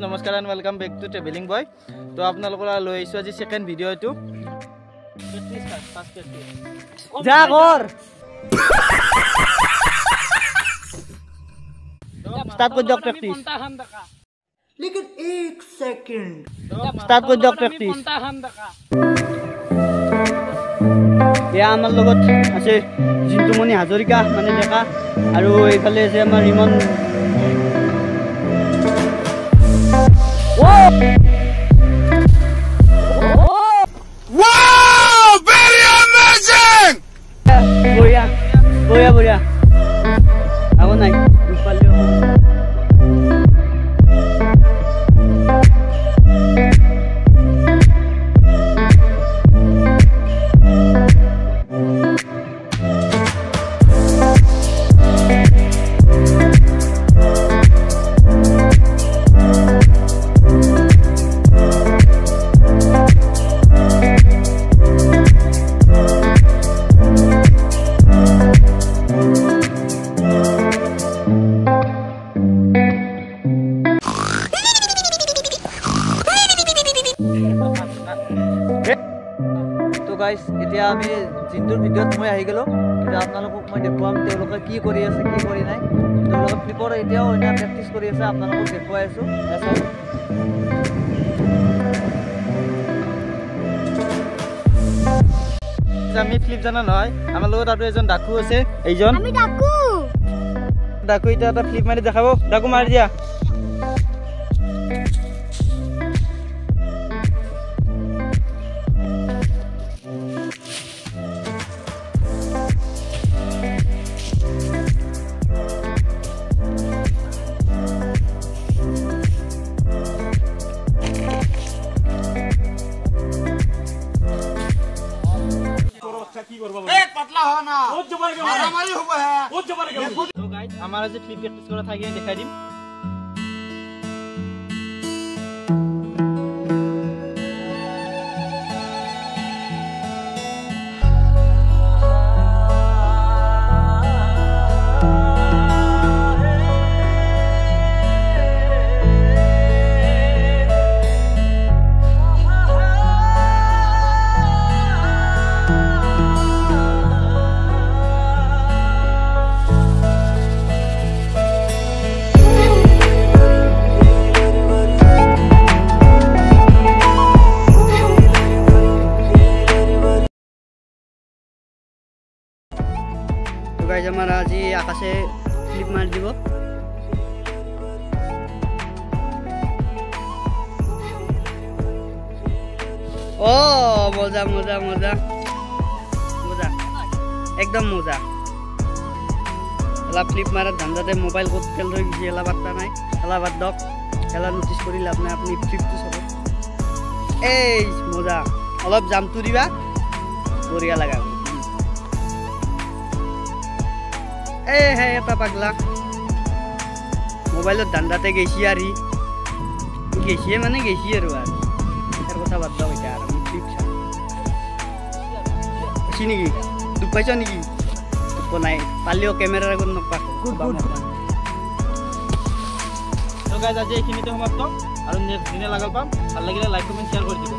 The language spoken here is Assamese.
নমস্কাৰ and welcome back to travelling boy. তো আপোনালোকৰ লৈ আহিছোঁ আজি সেকেন্ড ভিডিঅ' এইটো। যা কৰ स्टार्ट कर दो प्रैक्टिस। लेकिन एक सेकंड स्टार्ट कर दो प्रैक्टिस। या आमार लगत আছে জিন্তুমণি হাজৰিকা মানে লেখা আৰু এইফালে আছে আমাৰ ৰিমন। Wow, very amazing! বঢ়িয়া বঢ়িয়া বঢ়িয়া আও নাই দুপালিও গাইস এতিয়া আমি জিন্তুৰ ভিডিঅ'ত মই আহি গলো। কিন্তু আপোনালোকক মই দেখুৱাম তেওঁলোকে কি কৰি আছে কি কৰি নাই। তেওঁলোকে ফ্লিপৰ এতিয়াও এনে প্ৰেক্টিচ কৰি আছে, আপোনালোকক দেখুৱাই আছো। আমি ফ্লিপ জানা নহয়, আমাৰ লগত আৰু এজন ডাকু আছে। এইজন আমি ডাকু ডাকু এতিয়া এটা ফ্লিপ মাৰি দেখাব। ডাকু মাৰি দিয়া। আমার যে ফ্লিপ প্র্যাকটিস করা থাকে দেখাই দিম। গাইজ আমার আজি আকাশে ফ্লিপ মার দিব। ও মজা মজা মজা মজা একদম মজা। এলা ফ্লিপ মারার ধান্দাতে মোবাইল ক'ত ফেল হৈ গৈছে এলা বার্তা নাই। এলা বাদ দক, এলা নোটিস কৰি লাভ নাই। আপুনি ফ্লিপটো চাব। এই মজা অলপ জামটো দিবা, বঢ়িয়া লাগা। হে এটা পাগলা মোবাইলত ধান্দাতে গেছি আর গেছি মানে গেছি আর এর কথা বাদ দাও। এটা আর আমি ঠিক আছি নাকি দুখ পাইছ নাকি? দুখ নাই পালিও ক্যামেরার আগত নপাক। তো গাইজ আজি এইখিনিতে সমাপ্ত, আৰু নেক্সট দিনে লাগাল পাম। ভাল লাগিলে লাইক কমেন্ট শেয়াৰ কৰে দিব।